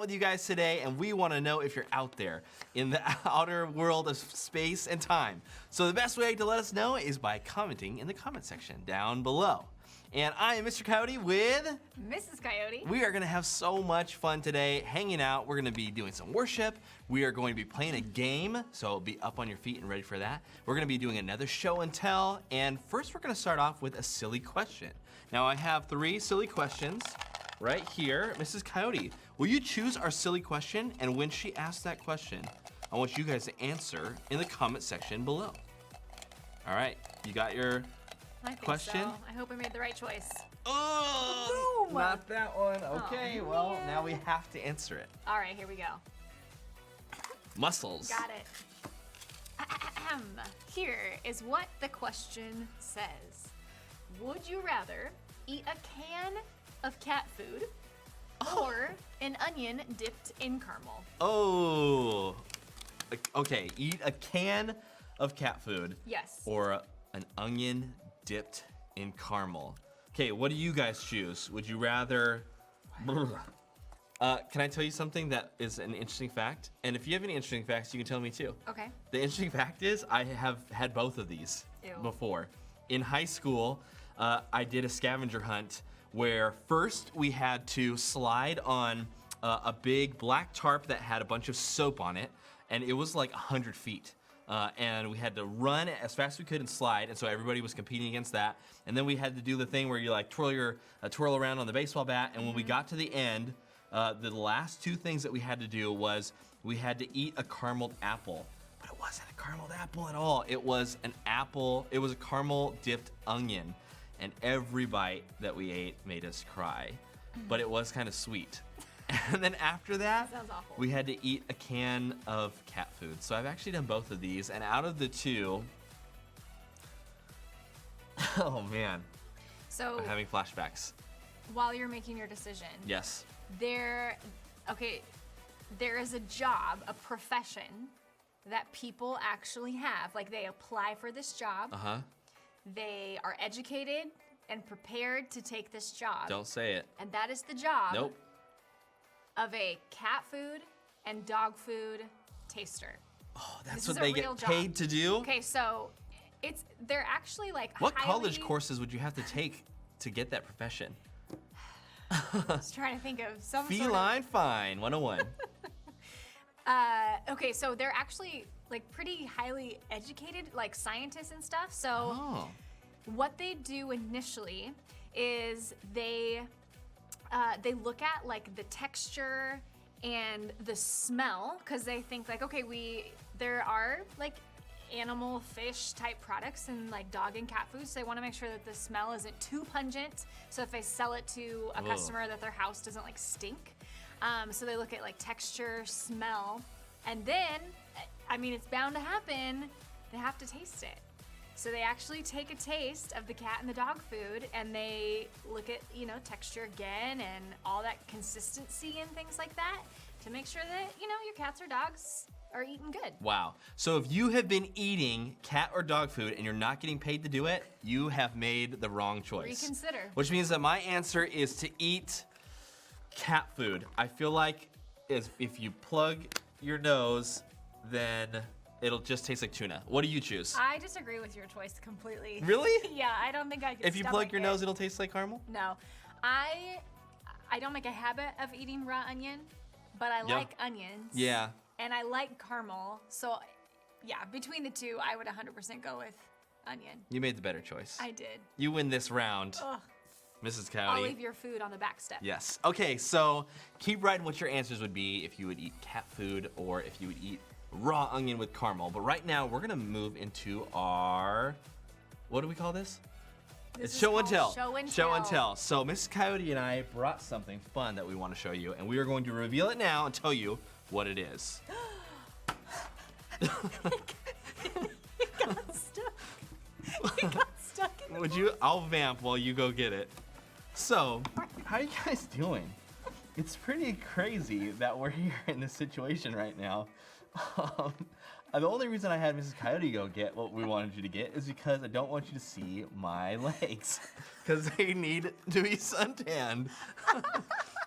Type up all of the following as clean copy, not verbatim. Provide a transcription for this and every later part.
with you guys today, and we want to know if you're out there in the outer world of space and time. So the best way to let us know is by commenting in the comment section down below. And I am Mr. Coyote with Mrs. Coyote. We are gonna have so much fun today hanging out. We're gonna be doing some worship. We are going to be playing a game, so be up on your feet and ready for that. We're gonna be doing another show and tell, and first we're gonna start off with a silly question. Now I have 3 silly questions right here. Mrs. Coyote, will you choose our silly question? And when she asks that question, I want you guys to answer in the comment section below. All right, you got your question? So. I hope I made the right choice. Oh, Boom. not that one. Okay, Oh, well, man. now we have to answer it. All right, here we go. Muscles. Got it. Here is what the question says. Would you rather eat a can of cat food or an onion dipped in caramel? Oh, okay. Eat a can of cat food. Yes. Or an onion dipped in caramel. Okay, what do you guys choose? Would you rather? Can I tell you something that is an interesting fact? And if you have any interesting facts, you can tell me too. Okay. The interesting fact is I have had both of these before. In high school, I did a scavenger hunt where first we had to slide on a big black tarp that had a bunch of soap on it, and it was like 100 feet. And we had to run as fast as we could and slide, and so everybody was competing against that. And then we had to do the thing where you like twirl around on the baseball bat, and when we got to the end, the last 2 things that we had to do was we had to eat a carameled apple. But it wasn't a carameled apple at all. It was an apple, it was a caramel dipped onion. And every bite that we ate made us cry. But it was kind of sweet. And then after that, Sounds awful. we had to eat a can of cat food. So I've actually done both of these. And out of the 2, oh man, So I'm having flashbacks. while you're making your decision, Yes. there is a job, a profession that people actually have. Like they apply for this job. Uh-huh. They are educated and prepared to take this job. Don't say it. And that is the job Nope. of a cat food and dog food taster. Oh, that's This what is a they real get paid job. to do? Okay, so they're actually like What highly, college courses would you have to take to get that profession? I was trying to think of some Feline Fine 101. Okay, so they're actually like pretty highly educated, like scientists and stuff. So Oh. what they do initially is they look at like the texture and the smell, because they think like, okay, there are like animal fish type products in like dog and cat food, so they want to make sure that the smell isn't too pungent, so if they sell it to a customer that their house doesn't like stink. So they look at like texture, smell, and then, I mean, it's bound to happen, they have to taste it. So they actually take a taste of the cat and the dog food, and they look at, texture again and all that consistency and things like that to make sure that, your cats or dogs are eating good. Wow. So if you have been eating cat or dog food and you're not getting paid to do it, you have made the wrong choice. Reconsider. Which means that my answer is to eat cat food. I feel like if you plug your nose, then it'll just taste like tuna. What do you choose? I disagree with your choice completely. Really? Yeah, I don't think I could If you plug your nose, it'll taste like caramel? No. I don't make a habit of eating raw onion, but I like onions. Yeah. And I like caramel, so yeah, between the 2, I would 100% go with onion. You made the better choice. I did. You win this round, Ugh. Mrs. I'll Coyote. leave your food on the back step. Yes. Okay, so keep writing what your answers would be if you would eat cat food or if you would eat raw onion with caramel. But right now, we're gonna move into our, what do we call this? It's show and tell. Show and Show and tell. tell. So Mrs. Coyote and I brought something fun that we want to show you, and we are going to reveal it now and tell you what it is. It got stuck. It got stuck in the Would you? I'll vamp while you go get it. So, how are you guys doing? It's pretty crazy that we're here in this situation right now. The only reason I had Mrs. Coyote go get what we wanted you to get is because I don't want you to see my legs. Because they need to be suntanned.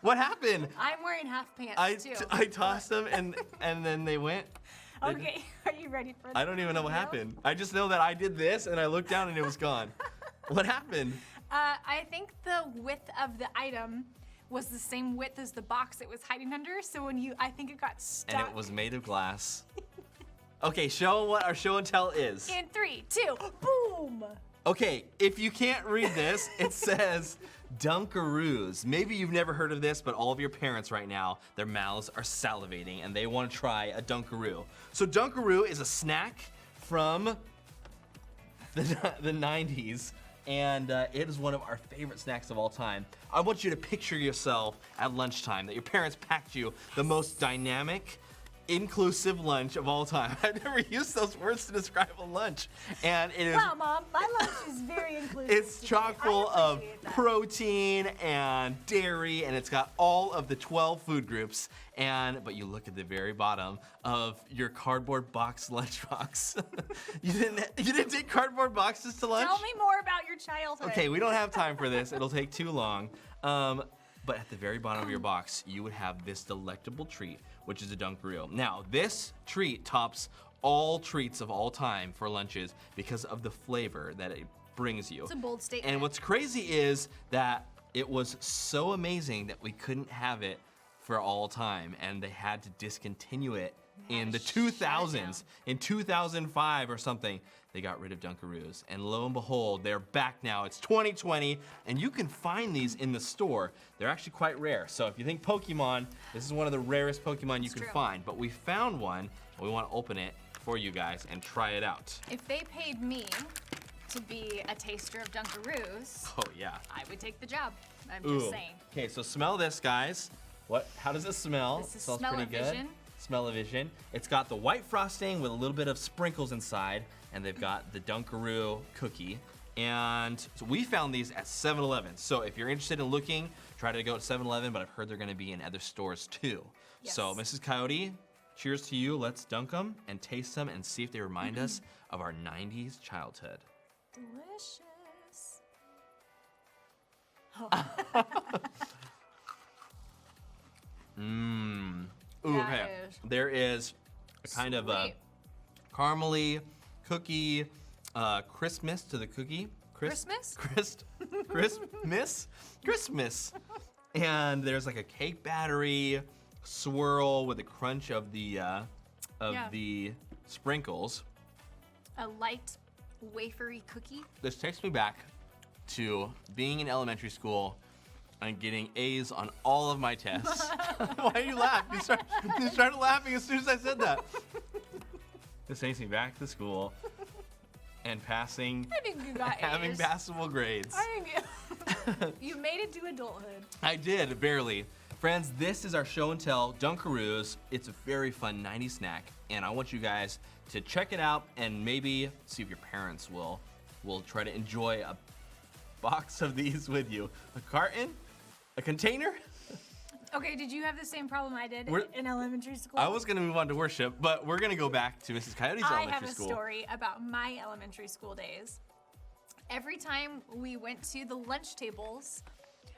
What happened? I'm wearing half pants too. I tossed them and then they went. Okay, are you ready for this? I don't even know what happened. I just know that I did this and I looked down and it was gone. What happened? I think the width of the item was the same width as the box it was hiding under. So I think it got stuck. And it was made of glass. Okay, show 'em what our show and tell is. In 3, 2, boom! Okay, if you can't read this, it says Dunkaroos. Maybe you've never heard of this, but all of your parents right now, their mouths are salivating and they want to try a Dunkaroo. So Dunkaroo is a snack from the 90s, and it is one of our favorite snacks of all time. I want you to picture yourself at lunchtime, that your parents packed you the most dynamic, inclusive lunch of all time. I've never used those words to describe a lunch. And it is. Wow, Mom, my lunch is very inclusive. It's chock full of that. protein and dairy, and it's got all of the 12 food groups. But you look at the very bottom of your cardboard box lunchbox. You didn't take cardboard boxes to lunch? Tell me more about your childhood. Okay, we don't have time for this. It'll take too long. But at the very bottom of your box, you would have this delectable treat, which is a Dunkaroo. Now, this treat tops all treats of all time for lunches because of the flavor that it brings you. It's a bold statement. And what's crazy is that it was so amazing that we couldn't have it for all time, and they had to discontinue it in the 2000s. In 2005 or something, they got rid of Dunkaroos. And lo and behold, they're back now. It's 2020, and you can find these in the store. They're actually quite rare. So if you think Pokemon, this is one of the rarest Pokemon you can find. But we found one, and we want to open it for you guys and try it out. If they paid me to be a taster of Dunkaroos, Oh, yeah. I would take the job. I'm Ooh. just saying. Okay, so smell this, guys. How does it smell? This is Smells pretty good. smell-o-vision. Smell-o-vision. It's got the white frosting with a little bit of sprinkles inside, and they've got the Dunkaroo cookie. And so we found these at 7-Eleven. So if you're interested in looking, try to go to 7-Eleven, but I've heard they're gonna be in other stores too. Yes. So Mrs. Coyote, cheers to you. Let's dunk them and taste them and see if they remind us of our 90s childhood. Delicious. Ooh, That okay. is There is a kind of a sweet. caramely cookie, Christmas to the cookie. Christmas? Christmas. And there's like a cake battery swirl with the crunch of the sprinkles. A light wafery cookie. This takes me back to being in elementary school and getting A's on all of my tests. Why do you laugh? You started laughing as soon as I said that. This takes me back to school and passing, I think you got having A's. passable grades. I think you made it to adulthood. I did, barely. Friends, this is our show and tell, Dunkaroos. It's a very fun 90s snack, and I want you guys to check it out and maybe see if your parents will try to enjoy a box of these with you. A carton? A container? Okay, did you have the same problem I did We're- in elementary school? I was gonna move on to worship, but we're gonna go back to Mrs. Coyote's I elementary have a school. story about my elementary school days. Every time we went to the lunch tables,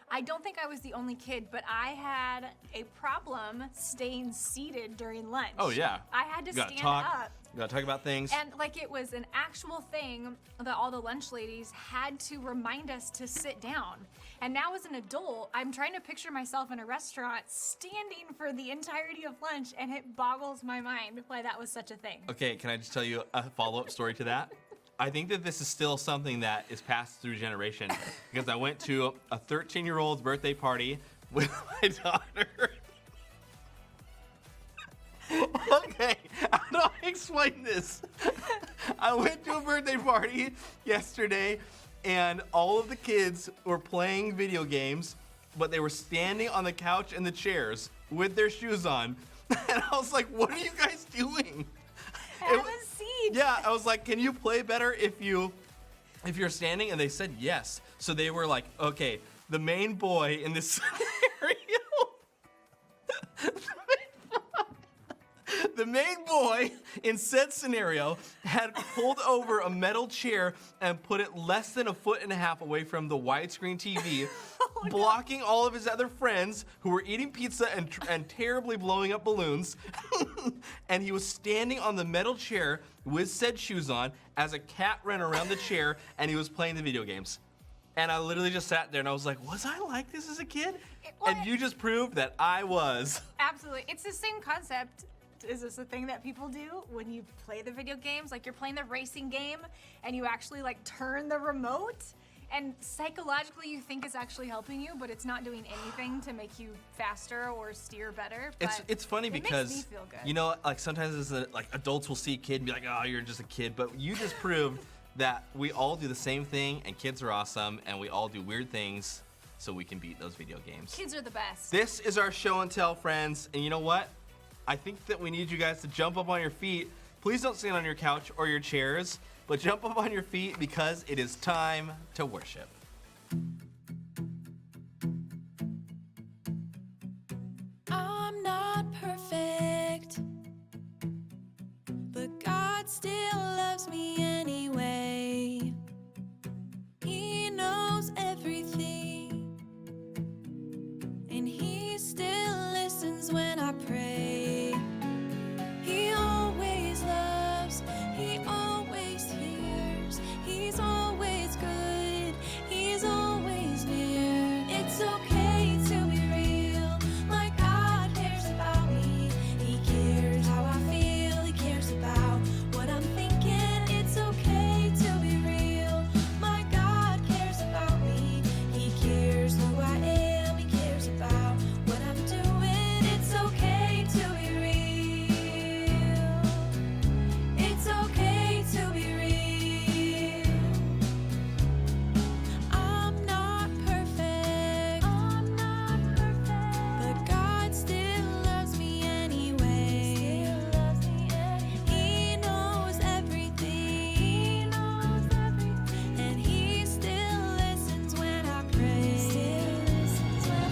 I don't think I was the only kid, but I had a problem staying seated during lunch. Oh yeah. I had to You gotta stand talk. up. You gotta talk about things. And like it was an actual thing that all the lunch ladies had to remind us to sit down. And now as an adult, I'm trying to picture myself in a restaurant standing for the entirety of lunch, and it boggles my mind why that was such a thing. Okay, can I just tell you a follow-up story to that? I think that this is still something that is passed through generation because I went to a 13-year-old's birthday party with my daughter. Okay, how do I explain this? I went to a birthday party yesterday and all of the kids were playing video games, but they were standing on the couch and the chairs with their shoes on. And I was like, what are you guys doing? Have a seat. Yeah, I was like, can you play better if you're standing? And they said yes. So they were like, okay, the main boy in this scenario, The main boy in said scenario had pulled over a metal chair and put it less than 1.5 feet away from the widescreen TV, blocking all of his other friends who were eating pizza and terribly blowing up balloons. And he was standing on the metal chair with said shoes on as a cat ran around the chair and he was playing the video games. And I literally just sat there and I was like, was I like this as a kid? And you just proved that I was. Absolutely. It's the same concept. Is this a thing that people do when you play the video games? Like you're playing the racing game and you actually like turn the remote and psychologically you think it's actually helping you, but it's not doing anything to make you faster or steer better. But it's funny because makes me feel good. You know, like sometimes like adults will see a kid and be like, oh, you're just a kid. But you just proved that we all do the same thing and kids are awesome and we all do weird things so we can beat those video games. Kids are the best. This is our show and tell, friends. And you know what? I think that we need you guys to jump up on your feet. Please don't stand on your couch or your chairs, but jump up on your feet because it is time to worship. I'm not perfect, but God still loves me anyway. He knows everything, and He still listens when I pray. He always loves, He always hears, He's always good, He's always near. It's okay to be real, my God cares about me. He cares how I feel, He cares about what I'm thinking. It's okay to be real, my God cares about me. He cares who I am, He cares about what I'm doing. It's okay to be real. It's okay to be real. I'm not perfect, but God still loves me anyway. He knows everything, and He still listens when I pray.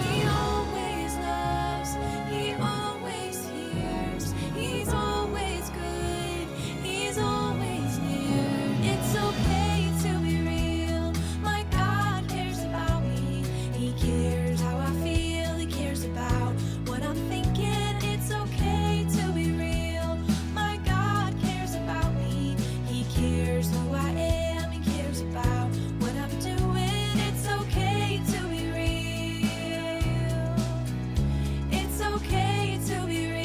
He always loves, He always hears, He's always good, He's always near. It's okay to be real, my God cares about me. He cares how I feel, He cares about what I'm thinking. It's okay to be real, my God cares about me. He cares who I am, He cares about what I'm doing. It's okay to be real. It's okay to be real.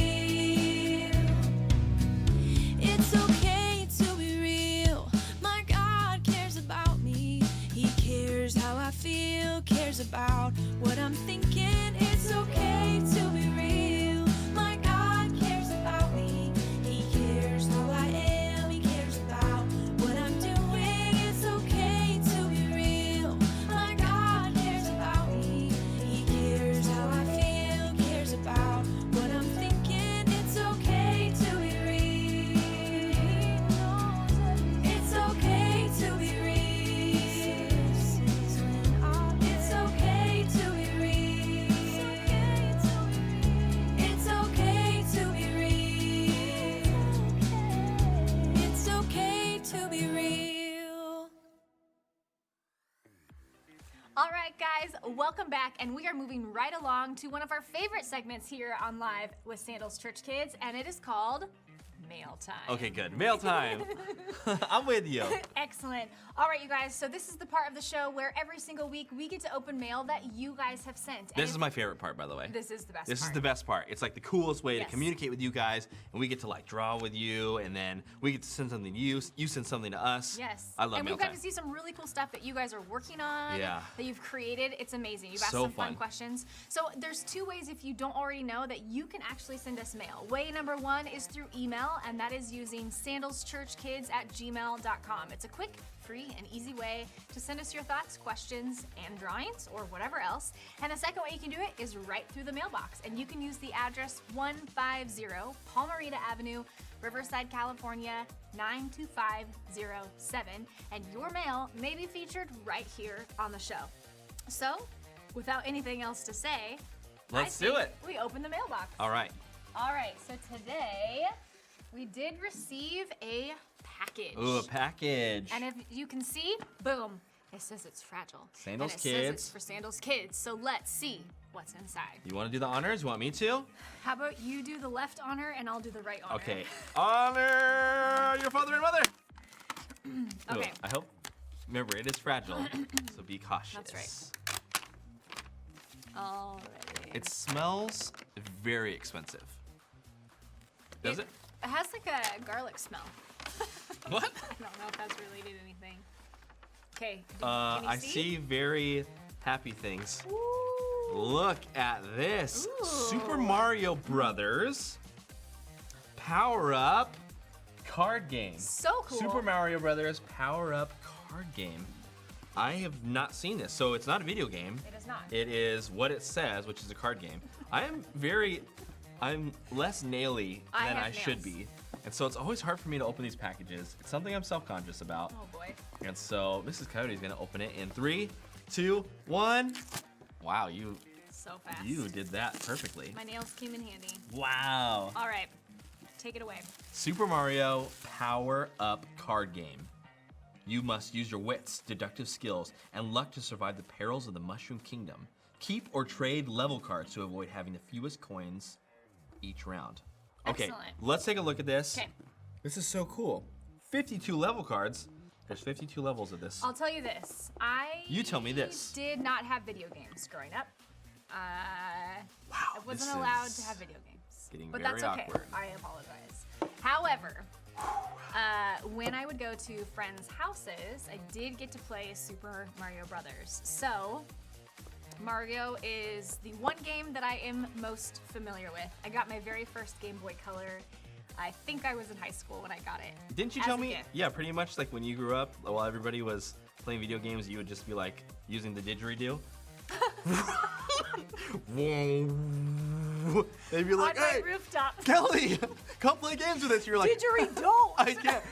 It's okay to be real. My God cares about me. He cares how I feel, cares about what I'm thinking. It's okay to be real. My God cares about me. He cares who I am. He cares about what I'm doing. It's okay to be real. My God cares about me. He cares how I feel, cares about what I'm thinking. It's okay to be real. It's okay to be real. It's okay to be real. It's okay to be real. It's okay to be real. All right, guys, welcome back, and we are moving right along to one of our favorite segments here on Live with Sandals Church Kids, and it is called Mail Time. Okay, good. Mail time. I'm with you. Excellent. All right, you guys, so this is the part of the show where every single week we get to open mail that you guys have sent. And This is my favorite part, by the way. This is the best This part. is the best part. It's like the coolest way Yes. to communicate with you guys, and we get to like draw with you, and then we get to send something to you. You send something to us. Yes. I love and mail we've got time. to see some really cool stuff that you guys are working on, Yeah. that you've created. It's amazing. You've asked So some fun fun. questions. So there's two ways, if you don't already know, that you can actually send us mail. Way number one is through email, and that is using sandalschurchkids@gmail.com. It's a quick, free, and easy way to send us your thoughts, questions, and drawings, or whatever else. And the second way you can do it is right through the mailbox, and you can use the address 150 Palmerita Avenue, Riverside, California, 92507, and your mail may be featured right here on the show. So, without anything else to say, Let's I do think it. we open the mailbox. All right. All right, so today we did receive a package. Ooh, a package. And if you can see, boom, it says it's fragile. Sandals and it Kids. says it's for Sandals Kids. So let's see what's inside. You want to do the honors? You want me to? How about you do the left honor and I'll do the right honor? Okay. Honor your father and mother. Okay. Ooh, I hope. Remember, it is fragile, so be cautious. That's right. Alrighty. It smells very expensive. Does it? It has like a garlic smell. What? I don't know if that's related to anything. Okay. I see very happy things. Ooh. Look at this. Ooh. Super Mario Brothers Power Up card game. So cool. Super Mario Brothers Power Up card game. I have not seen this, so it's not a video game. It is not. It is what it says, which is a card game. I'm less naily than I should nails. be. And so it's always hard for me to open these packages. It's something I'm self-conscious about. Oh boy. And so Mrs. Coyote is gonna open it in 3, 2, 1. Wow, you So fast. did that perfectly. My nails came in handy. Wow. All right. Take it away. Super Mario Power Up card game. You must use your wits, deductive skills, and luck to survive the perils of the Mushroom Kingdom. Keep or trade level cards to avoid having the fewest coins each round. Okay, Excellent. let's take a look at this. Okay. This is so cool. 52 level cards. There's 52 levels of this. I'll tell you this. You tell me this. Did not have video games growing up. Wow, I wasn't this allowed is to have video games. getting But very that's okay. awkward. I apologize. However, when I would go to friends' houses, I did get to play Super Mario Brothers. So, Mario is the one game that I am most familiar with. I got my very first Game Boy Color. I think I was in high school when I got it. Didn't you as tell a me? gift. Yeah, pretty much like when you grew up, while everybody was playing video games, you would just be like using the didgeridoo. They'd be like, On my hey, rooftop. Kelly, come play games with us. You're like, Didgeridoo. I can't.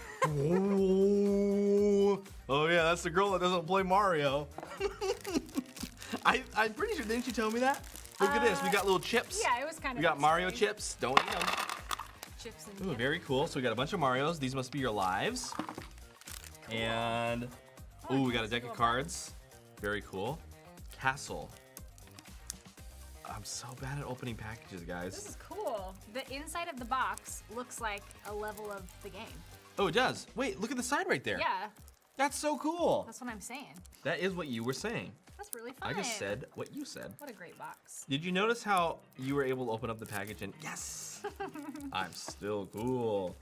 Oh yeah, that's the girl that doesn't play Mario. I'm pretty sure, didn't you tell me that? Look at this, we got little chips. Yeah, it was kind of. We got Mario exciting. chips, don't eat them. Chips and Ooh, dip. very cool. So we got a bunch of Marios. These must be your lives. And, ooh, we got a deck of cards. Very cool. Castle. I'm so bad at opening packages, This guys. is cool. The inside of the box looks like a level of the game. Oh, it does. Wait, look at the side right there. Yeah, That's so cool. that's what I'm saying. That is what you were saying. That's really fun. I just said what you said. What a great box. Did you notice how you were able to open up the package and yes, I'm still cool.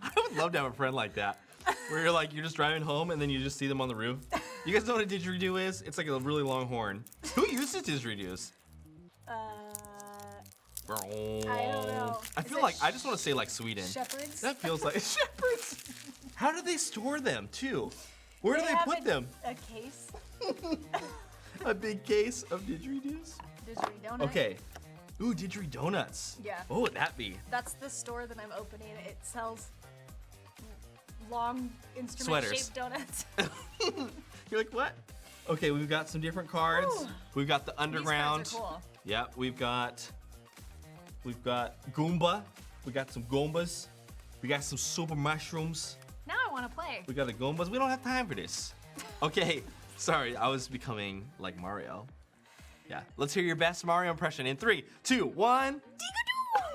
I would love to have a friend like that, where you're just driving home and then you just see them on the roof. You guys know what a didgeridoo is? It's like a really long horn. Who uses didgeridoos? I don't know. I Is feel it like I just want to say like Sweden. Shepherds? That feels like shepherds. How do they store them too? Where do they have put them? A case. A big case of didgeridoos? Didgeridoo. Okay. Ooh, didgeridonuts. Yeah. What would that be? That's the store that I'm opening. It sells long Sweaters. instrument-shaped donuts. You're like, what? Okay, we've got some different cards. Ooh. We've got the underground. These cards are cool. Yep, we've got Goomba. We got some Goombas. We got some super mushrooms. Now I want to play. We got the Goombas. We don't have time for this. Okay, sorry, I was becoming like Mario. Yeah, let's hear your best Mario impression in 3, 2, 1.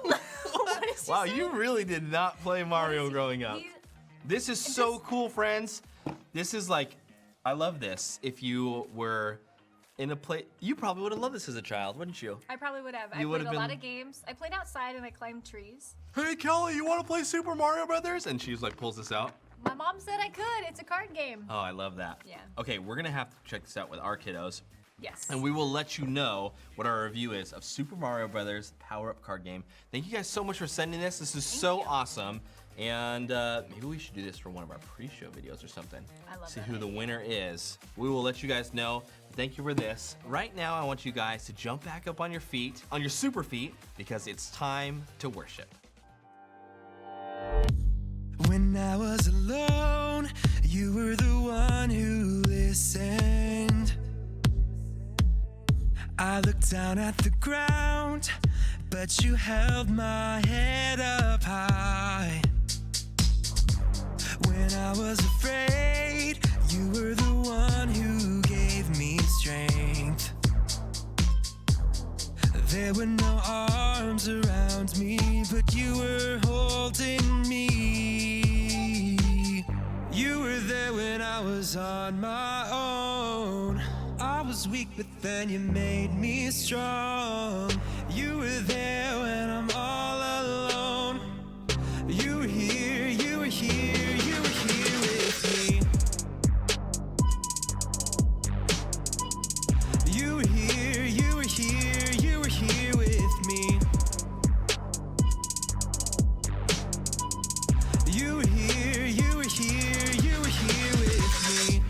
What is he Wow, saying? you really did not play Mario growing up. He's- This is so cool, friends. This is like, I love this. If you were in a play, you probably would have loved this as a child, wouldn't you? I probably would have. I You played would've a lot been- of games. I played outside and I climbed trees. Hey, Kelly, you want to play Super Mario Brothers? And she's like, pulls this out. My mom said I could. It's a card game. Oh, I love that. Yeah. Okay, we're gonna have to check this out with our kiddos. Yes. And we will let you know what our review is of Super Mario Brothers Power Up Card Game. Thank you guys so much for sending this. This is so you. awesome. And maybe we should do this for one of our pre-show videos or something. I love See that who the idea. winner is. We will let you guys know. Thank you for this. Right now, I want you guys to jump back up on your feet, on your super feet, because it's time to worship. When I was alone, you were the one who listened. I looked down at the ground, but you held my head up high. When I was afraid, you were the one who gave me strength. There were no arms around me, but you were holding me. You were there when I was on my own. I was weak, but then you made me strong. You were there when I'm all alone. You were here, you were here, you were here with me. You were here, you were here, you were here with me. You were here, you were here, you were here with me.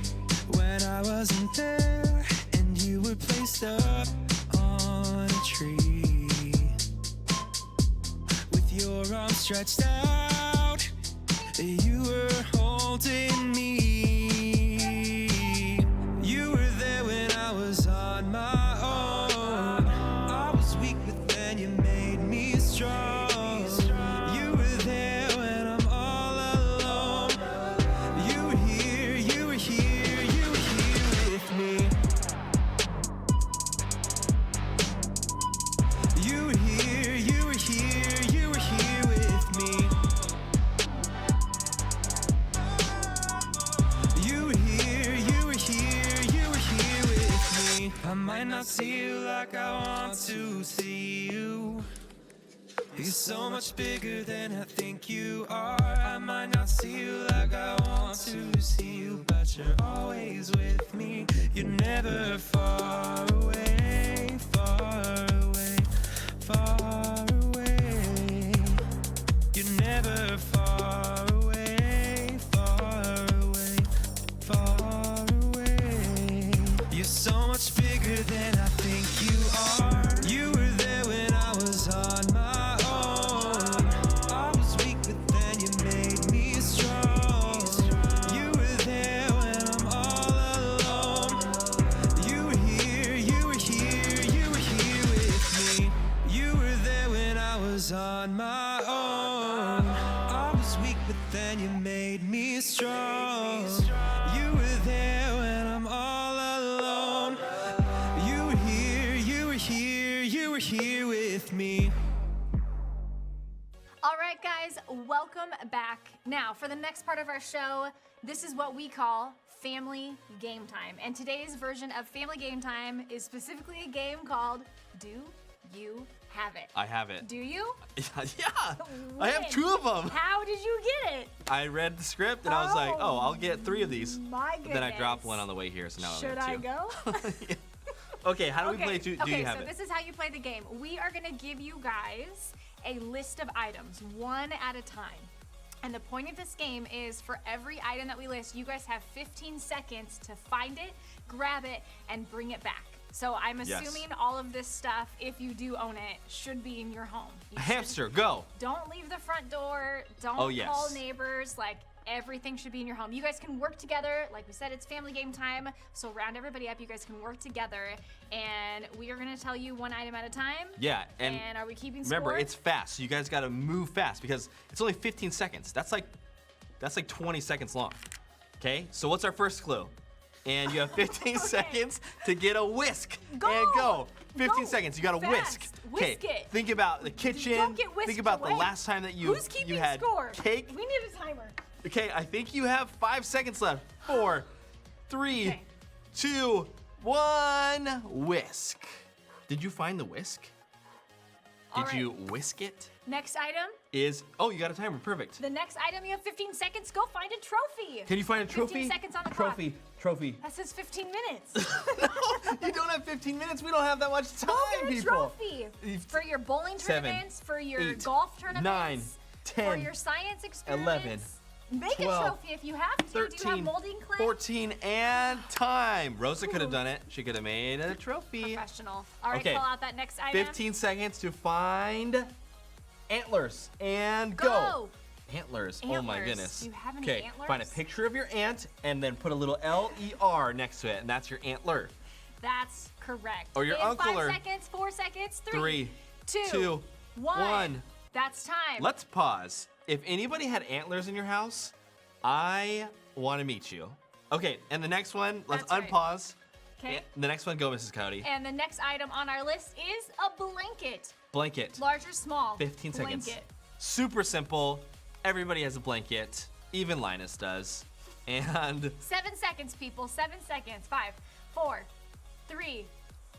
When I wasn't there and you were placed up on a tree, with your arms stretched out, you were holding me. You were there when I was on my own. I was weak, but then you made me strong. You were there when I'm all alone. You were here, you were here, you were here with me. You were here, you were here, you were here with me. You were here, you were here, you were here with me. I might not see you like I want to see you. You're so much bigger than I think you are. I might not see you like I want to see you, but you're always with me. You're never far away, far away, far away. You're never far away, far away, far away. You're so much bigger than I think you are. You were there when I was on my own. I was weak, but then you made me strong. You were there when I'm all alone. You were here, you were here, you were here with me. You were there when I was on my own. I was weak, but then you made me strong. You were there when I'm all alone. You were here, you were here, you were here with me. All right, guys, welcome back. Now, for the next part of our show, this is what we call Family Game Time. And today's version of Family Game Time is specifically a game called Do You Have It? I have it. Do you? Yeah, I have 2 of them. How did you get it? I read the script and I was like, oh, I'll get 3 of these. My goodness. But then I dropped one on the way here, so now Should I I go? have 2. Okay, how do we play Do You Have so It? this is how you play the game. We are going to give you guys a list of items, one at a time. And the point of this game is for every item that we list, you guys have 15 seconds to find it, grab it, and bring it back. So I'm assuming all of this stuff, if you do own it, should be in your home. You A hamster, go. Don't leave the front door. Don't call neighbors. Like, everything should be in your home. You guys can work together. Like we said, it's family game time. So round everybody up. You guys can work together. And we are going to tell you one item at a time. Yeah, and are we keeping score? remember, it's fast. So you guys got to move fast because it's only 15 seconds. That's like 20 seconds long. Okay, so what's our first clue? And you have 15 seconds to get a whisk. Go! And go. 15 Go. seconds, you got a whisk. Fast. Whisk it. Think about the kitchen. Don't get whisked Think about away. the last time that you Who's keeping you had score? cake. We need a timer. Okay, I think you have 5 seconds left. 4, 3, Okay. 2, 1. Whisk. Did you find the whisk? All Did right. you whisk it? Next item. Oh, you got a timer. Perfect. The next item, you have 15 seconds. Go find a trophy. Can you find a trophy? 15 seconds on the clock. Trophy. That says 15 minutes. No, you don't have 15 minutes. We don't have that much time, Go get a people. trophy. For your bowling 7, tournaments, for your 8, golf tournaments, 9, 10, for your science experiments. 11, Make 12, a trophy if you have to. Do you have 13, molding clay? 14, and time. Rosa could have done it. She could have made a trophy. Professional. All right, Okay. call out that next item. 15 seconds to find antlers and go. Antlers. Oh my Antlers. goodness. Do you have any Okay, antlers? find a picture of your ant and then put a little L-E-R next to it, and that's your antler. That's correct. Or your In uncle 5 or- seconds, 4 seconds, 3, 2, 2, 1. 1. That's time. Let's pause. If anybody had antlers in your house, I want to meet you. Okay, and the next one, let's That's right. unpause. Okay. The next one, go, Mrs. Cody. And the next item on our list is a blanket. Blanket. Large or small? 15 seconds. Blanket. Super simple. Everybody has a blanket. Even Linus does. And 7 seconds, people. 7 seconds. 5, 4, 3,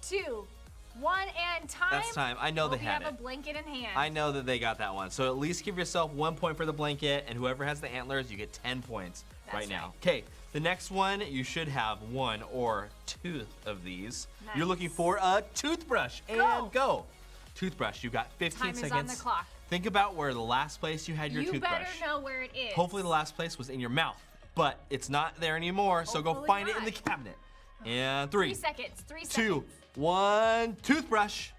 2, 1, and time. that's time. I know Hope they you had have it. a blanket in hand. I know that they got that one. So at least give yourself 1 point for the blanket, and whoever has the antlers, you get 10 points That's right now. right. Okay, the next one, you should have 1 or 2 of these. Nice. You're looking for a toothbrush, and go. Toothbrush, you got 15 Time is seconds. on the clock. Think about where the last place you had your You toothbrush. better know where it is. Hopefully the last place was in your mouth, but it's not there anymore, so go Hopefully find it in not. the cabinet. And 3, 3 seconds. 3 2, seconds. 1, toothbrush.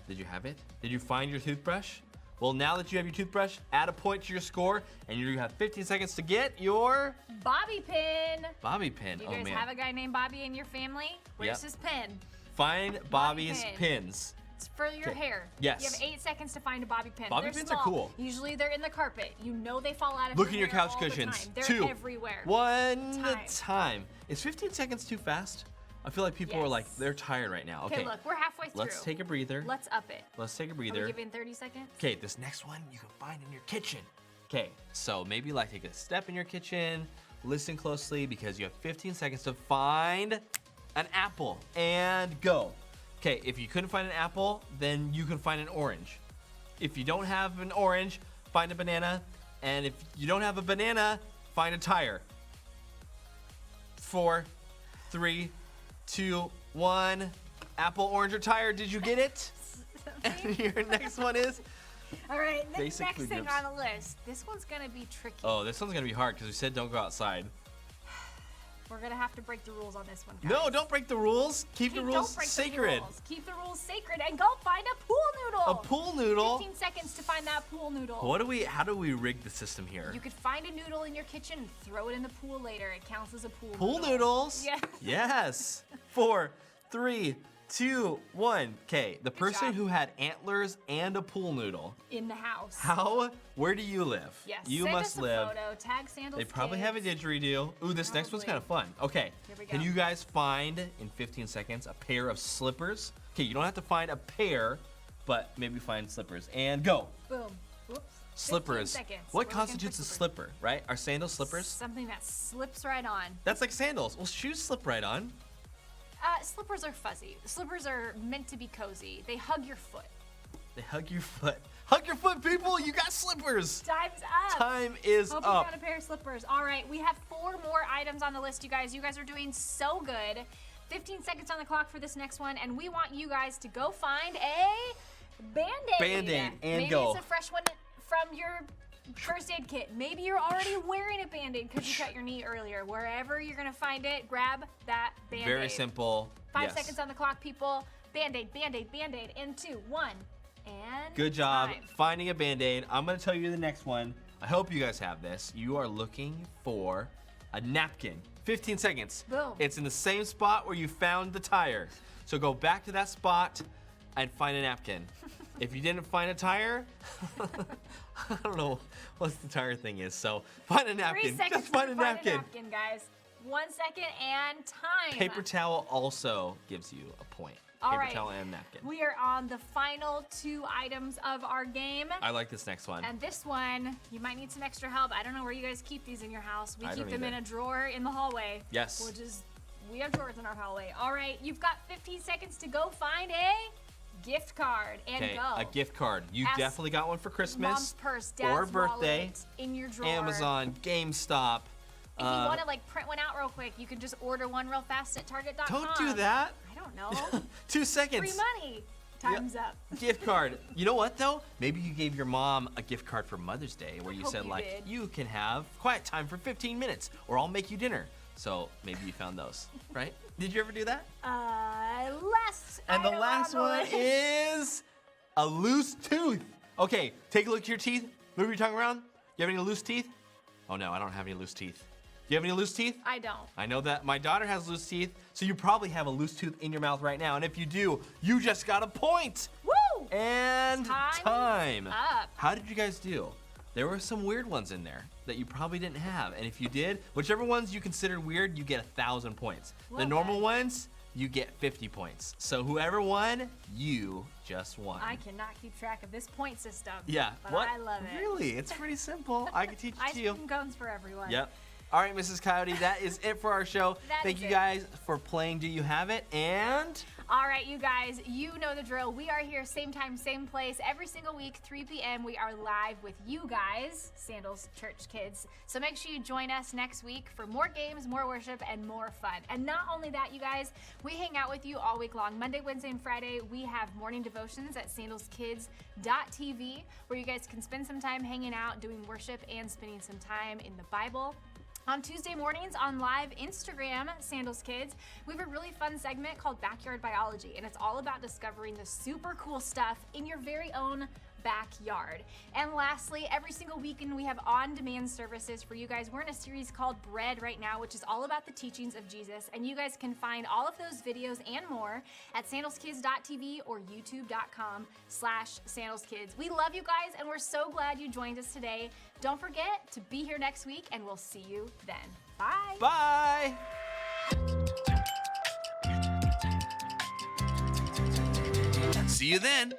Did you have it? Did you find your toothbrush? Well, now that you have your toothbrush, add a point to your score, and you have 15 seconds to get your Bobby pin. bobby pin. Do you Oh guys man. have a guy named Bobby in your family? Where's Yep. his pin? Find Bobby's pin. pins. It's for your Okay. hair. Yes. You have 8 seconds to find a bobby pin. Bobby They're pins are small. cool. Usually they're in the carpet. You know they fall out of Look in your hair couch all the cushions. time. They're 2, everywhere. 1, Time. time. Is 15 seconds too fast? I feel like people are like, Yes. they're tired right now. Okay, Okay, look, we're halfway through. let's take a breather. Let's up it. Let's take a Are breather. we giving 30 seconds? Okay, this next one you can find in your kitchen. Okay, so maybe like take a step in your kitchen, listen closely because you have 15 seconds to find an apple and go. Okay, if you couldn't find an apple, then you can find an orange. If you don't have an orange, find a banana. And if you don't have a banana, find a tire. 4, 3, 2, 1. Apple, orange, or tire. Did you get it? And your next one is. All right, the Basic next food thing groups. on the list. This one's gonna be tricky. Oh, this one's gonna be hard because we said don't go outside. We're gonna have to break the rules on this one, guys. No, don't break the rules. Keep the Hey, rules don't break sacred. The rules. Keep the rules sacred and go find a pool noodle. A pool noodle. 15 seconds to find that pool noodle. How do we rig the system here? You could find a noodle in your kitchen and throw it in the pool later. It counts as a pool Pool noodle. noodles. Yeah. Yes. 4, 3, 2, 1. Okay, the person job. who had antlers and a pool noodle. In the house. Where do you live? Yes. You Send must us a live. photo. Tag Sandals. They probably have a Kids. didgeridoo. Ooh, this next one's Probably. kind of fun. Okay. Here we Can go. you guys find in 15 seconds a pair of slippers? Okay, you don't have to find a pair, but maybe find slippers. And go. Boom. Whoops. 15 Slippers. seconds. What We're looking for constitutes a slippers. slipper, right? Are sandals slippers? Something that slips right on. That's like sandals. Well, shoes slip right on. Slippers are fuzzy. Slippers are meant to be cozy. They hug your foot. They hug your foot. Hug your foot, people! You got slippers! Time's up. Time is Hope you up. found a pair of slippers. All right, we have 4 more items on the list, you guys. You guys are doing so good. 15 seconds on the clock for this next one, and we want you guys to go find a Band-Aid. Band-Aid, and Maybe go. it's a fresh one from your first aid kit. Maybe you're already wearing a Band-Aid because you cut your knee earlier. Wherever you're gonna find it, grab that Band-Aid. Very simple. 5 Yes. seconds on the clock, people. Band-Aid, Band-Aid, Band-Aid. In 2, 1, and Good job time. finding a Band-Aid. I'm gonna tell you the next one. I hope you guys have this. You are looking for a napkin. 15 seconds. Boom. It's in the same spot where you found the tire. So go back to that spot and find a napkin. If you didn't find a tire, I don't know what the tire thing is. So find a 3 napkin. seconds Just find to a find napkin. a napkin, guys. 1 second and time. Paper towel also gives you a point. All Paper right. towel and napkin. We are on the final 2 items of our game. I like this next one. And this one, you might need some extra help. I don't know where you guys keep these in your house. We I keep don't them in either. a drawer in the hallway. Yes. Which is, we have drawers in our hallway. All right, you've got 15 seconds to go find a gift card and Okay, go. a gift card. You Ask definitely got one for Christmas Mom's purse, Dad's or birthday. wallet in your drawer. Amazon, GameStop. If you want to like print one out real quick, you can just order one real fast at Target.com. Don't do that. I don't know. 2 seconds. Free money. Time's up. Gift card. You know what though? Maybe you gave your mom a gift card for Mother's Day where you hope said you like, did. you can have quiet time for 15 minutes or I'll make you dinner. So maybe you found those, right? Did you ever do that? Last And the item last on the one list. is a loose tooth. Okay, take a look at your teeth. Move your tongue around. You have any loose teeth? Oh no, I don't have any loose teeth. you have any loose teeth? I don't. I know that my daughter has loose teeth, so you probably have a loose tooth in your mouth right now. And if you do, you just got a point. Woo! And time. Up. How did you guys do? There were some weird ones in there that you probably didn't have. And if you did, whichever ones you considered weird, you get 1,000 points. The normal ones, you get 50 points. So whoever won, you just won. I cannot keep track of this point system. Yeah. But What? I love it. Really? It's pretty simple. I can teach it Ice to you. cream cones for everyone. Yep. All right, Mrs. Coyote, that is it for our show. Thank is you it. guys for playing Do You Have It? And All right, you guys, you know the drill. We are here same time, same place, every single week, 3 p.m. We are live with you guys, Sandals Church kids. So make sure you join us next week for more games, more worship, and more fun. And not only that, you guys, we hang out with you all week long. Monday, Wednesday, and Friday, we have morning devotions at sandalskids.tv, where you guys can spend some time hanging out, doing worship, and spending some time in the Bible. On Tuesday mornings on live Instagram, Sandals Kids, we have a really fun segment called Backyard Biology, and it's all about discovering the super cool stuff in your very own backyard. And lastly, every single weekend we have on-demand services for you guys. We're in a series called Bread right now, which is all about the teachings of Jesus, and you guys can find all of those videos and more at sandalskids.tv or youtube.com/sandalskids. We love you guys, and we're so glad you joined us today. Don't forget to be here next week, and we'll see you then. Bye. bye. See you then.